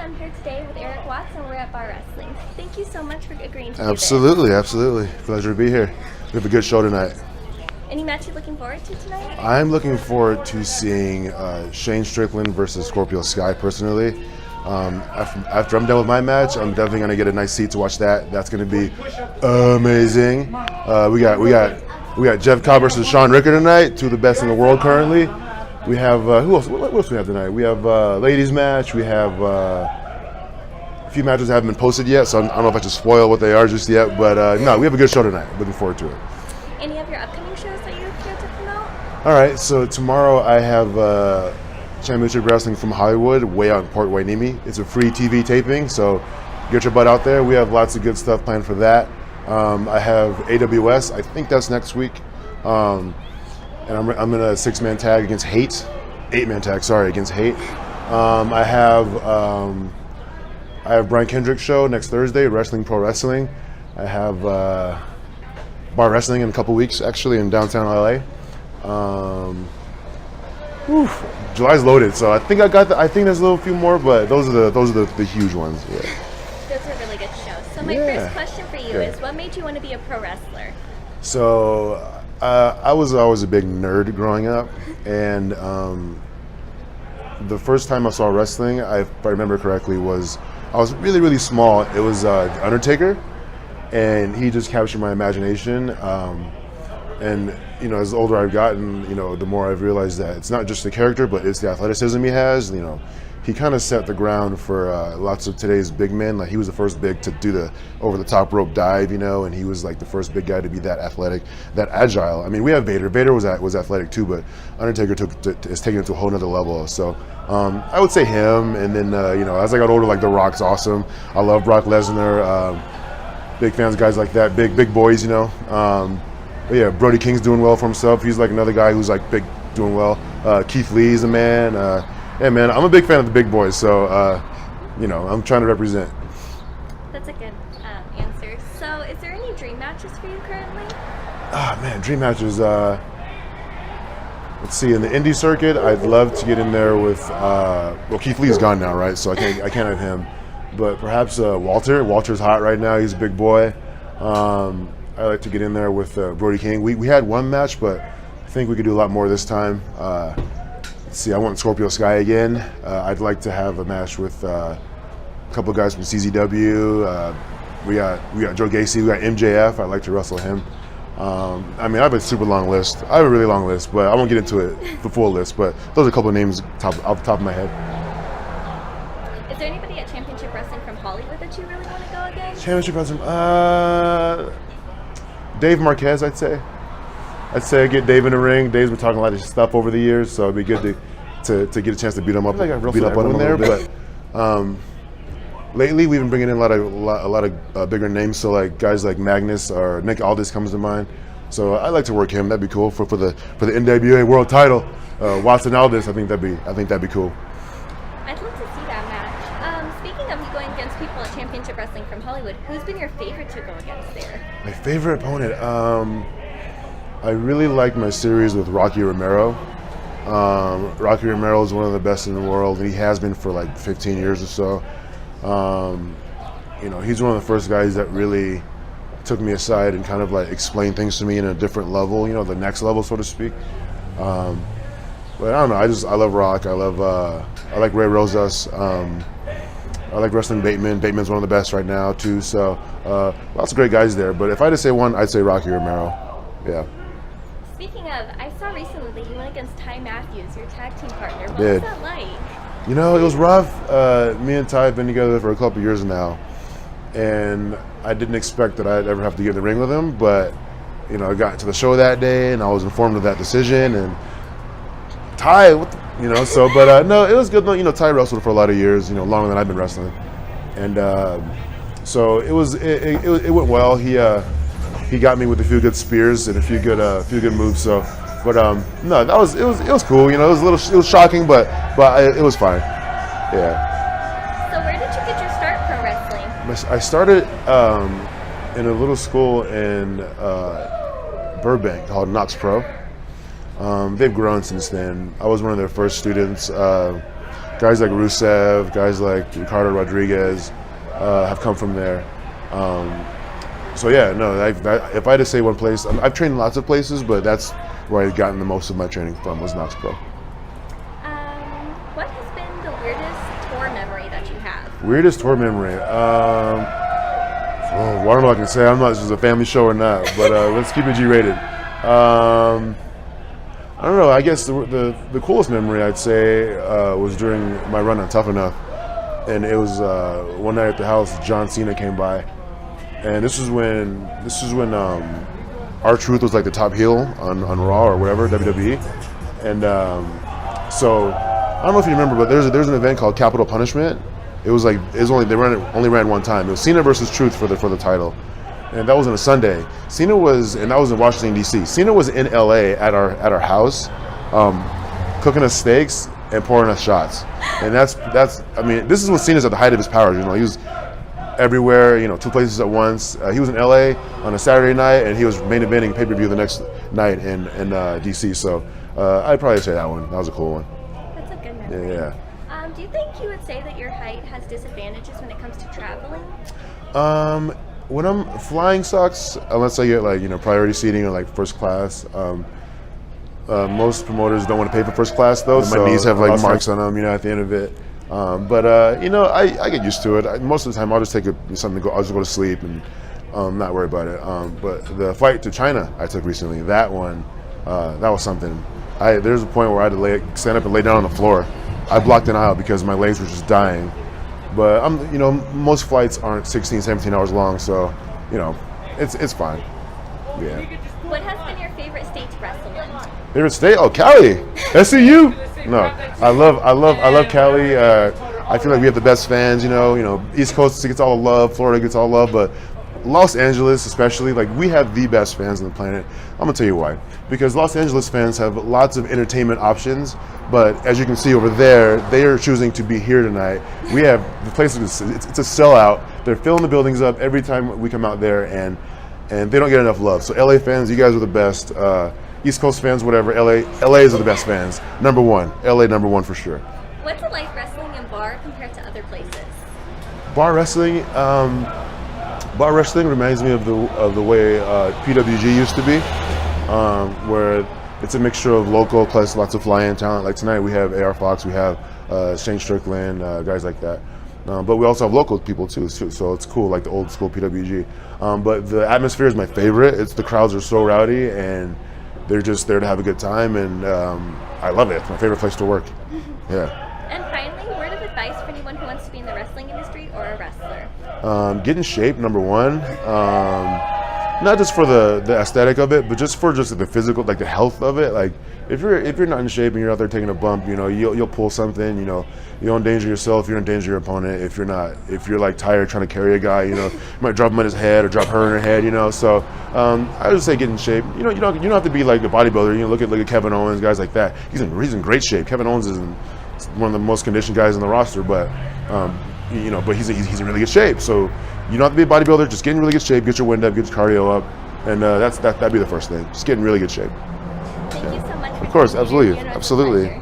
I'm here today with Eric Watts, and we're at Bar Wrestling. Thank you so much for agreeing to do Absolutely. Pleasure to be here. We have a good show tonight. this. Any match you're looking forward to tonight? I'm looking forward to seeing Shane Strickland versus Scorpio Sky personally. After I'm done with my match, I'm definitely going to get a nice seat to watch that. That's going to be amazing. We got Jeff Cobb versus Sean Ricker tonight, two of the best in the world currently. We have who else? What else do we have tonight? We have ladies match. We have a few matches that haven't been posted yet, so I don't know if I should spoil what they are just yet. But no, we have a good show tonight. Looking forward to it. Any of your upcoming shows that you're here to promote? All right, so tomorrow I have Championship Wrestling from Hollywood, way out in Port Hueneme. It's a free TV taping, so get your butt out there. We have lots of good stuff planned for that. I have AWS. I think that's next week. And I'm in a 6-man tag against Hate. 8-man tag, sorry, against Hate. I have Brian Kendrick's show next Thursday, Wrestling Pro Wrestling. I have Bar Wrestling in a couple weeks, actually, in downtown LA. July's loaded, so I think I think there's a little few more, but those are the huge ones. Yeah. Those are really good shows. So my first question for you is, what made you want to be a pro wrestler? So I was always a big nerd growing up, and the first time I saw wrestling, if I remember correctly, was I was really, really small. It was The Undertaker, and he just captured my imagination. And you know, as older I've gotten, you know, the more I've realized that it's not just the character, but it's the athleticism he has. You know, he kind of set the ground for lots of today's big men. Like, he was the first big to do the over-the-top rope dive, you know, and he was like the first big guy to be that athletic, that agile. I mean, we have Vader. Vader was athletic too, but Undertaker is taking it to a whole nother level. So I would say him, and then you know, as I got older, like The Rock's awesome. I love Brock Lesnar. Big fans of guys like that, big boys, you know. But yeah, Brody King's doing well for himself. He's like another guy who's like big, doing well. Keith Lee's a man. Yeah, man, I'm a big fan of the big boys, so you know, I'm trying to represent. That's a good answer. So is there any dream matches for you currently? Ah, man, dream matches. Let's see, in the indie circuit, I'd love to get in there with. Well, Keith Lee's gone now, right? So I can't have him. But perhaps Walter. Walter's hot right now. He's a big boy. I like to get in there with Brody King. We had one match, but I think we could do a lot more this time. Let's see, I want Scorpio Sky again. I'd like to have a match with a couple of guys from CZW. We got Joe Gacy. We got MJF. I'd like to wrestle him. I mean, I have a super long list. I have a really long list, but I won't get into it, the full list. But those are a couple of names off the top of my head. Is there anybody at Championship Wrestling from Hollywood that you really want to go against? Championship Wrestling. Dave Marquez, I'd say. I get Dave in the ring. Dave's been talking a lot of stuff over the years, so it'd be good to get a chance to beat him up, beat up on him there. But lately, we've been bringing in a lot of bigger names. So like guys like Magnus or Nick Aldis comes to mind. So I'd like to work him. That'd be cool for the NWA World Title. Watson Aldis, I think that'd be cool. I'd love to see that match. Speaking of you going against people at Championship Wrestling from Hollywood, who's been your favorite to go against there? My favorite opponent. I really like my series with Rocky Romero. Rocky Romero is one of the best in the world, and he has been for like 15 years or so. You know, he's one of the first guys that really took me aside and kind of like explained things to me in a different level, you know, the next level, so to speak. But I don't know, I love Rock. I like Ray Rosas. I like Wrestling Bateman. Bateman's one of the best right now too. So lots of great guys there. But if I had to say one, I'd say Rocky Romero. Yeah. Speaking of, I saw recently that you went against Ty Matthews, your tag team partner. What Did. was that like? You know, it was rough. Me and Ty have been together for a couple years now, and I didn't expect that I'd ever have to get in the ring with him. But you know, I got to the show that day, and I was informed of that decision. And Ty, you know, so but no, it was good. You know, Ty wrestled for a lot of years. You know, longer than I've been wrestling, and so it went well. He got me with a few good spears and a few good moves. So, but no, it was cool. You know, it was shocking, but it was fine. Yeah. So where did you get your start pro wrestling? I started in a little school in Burbank called Knox Pro. They've grown since then. I was one of their first students. guys like Rusev, guys like Ricardo Rodriguez have come from there. So yeah, no. If I had to say one place, I've trained in lots of places, but that's where I've gotten the most of my training from was Knox Pro. What has been the weirdest tour memory that you have? Weirdest tour memory. I don't know what I can say. I'm not. This is a family show or not, but let's keep it G-rated. I don't know. I guess the coolest memory I'd say was during my run on Tough Enough, and it was one night at the house. John Cena came by, and this is when R-Truth was like the top heel on Raw or whatever, WWE, and so I don't know if you remember, but there's an event called Capital Punishment. They only ran one time. It was Cena versus Truth for the title, and that was on a Sunday. And that was in Washington D.C. Cena was in L.A. at our house, cooking us steaks and pouring us shots, and that's I mean, this is when Cena's at the height of his powers. You know, he was everywhere. You know, two places at once. He was in L.A. on a Saturday night, and he was main eventing pay-per-view the next night in D.C. So I'd probably say that one. That was a cool one. That's a good memory. Yeah. Do you think you would say that your height has disadvantages when it comes to traveling? When I'm flying sucks, unless I get priority seating or like first class. Most promoters don't want to pay for first class though. So my knees have like marks on them, at the end of it. I get used to it. Most of the time, I'll just take something to go. I'll just go to sleep and not worry about it. But the flight to China I took recently, that one, that was something. There's a point where I had to stand up and lay down on the floor. I blocked an aisle because my legs were just dying. But most flights aren't 16, 17 hours long, so it's fine. Yeah. What has been your favorite state to wrestle in? Favorite state? Oh, Cali. SCU. No, I love Cali. I feel like we have the best fans. East Coast gets all the love, Florida gets all the love, but Los Angeles especially, we have the best fans on the planet. I'm gonna tell you why. Because Los Angeles fans have lots of entertainment options, but as you can see over there, they are choosing to be here tonight. We have the place it's a sellout. They're filling the buildings up every time we come out there, and they don't get enough love. So LA fans, you guys are the best. East Coast fans, whatever. LA's are the best fans. Number one. LA number one for sure. What's it like wrestling in bar compared to other places? Bar wrestling. Bar wrestling reminds me of the way PWG used to be, where it's a mixture of local plus lots of fly-in talent. Like tonight we have AR Fox, we have Shane Strickland, guys like that. But we also have local people too, so it's cool, like the old school PWG. But the atmosphere is my favorite. The crowds are so rowdy and they're just there to have a good time, and I love it. It's my favorite place to work. Yeah. And finally, word of advice for anyone who wants to be in the wrestling industry or a wrestler? Get in shape, number one. Not just for the aesthetic of it, but just for the physical, the health of it. Like if you're not in shape and you're out there taking a bump, you'll pull something. You'll endanger yourself. You'll endanger your opponent. If you're tired trying to carry a guy, you might drop him on his head or drop her on her head. So I would say get in shape. You don't have to be like a bodybuilder. Look at Kevin Owens, guys like that. He's in great shape. Kevin Owens is one of the most conditioned guys on the roster, but but he's in really good shape. So you don't have to be a bodybuilder. Just get in really good shape, get your wind up, get your cardio up, and that'd be the first thing. Just get in really good shape. Thank you so much. Of course, absolutely.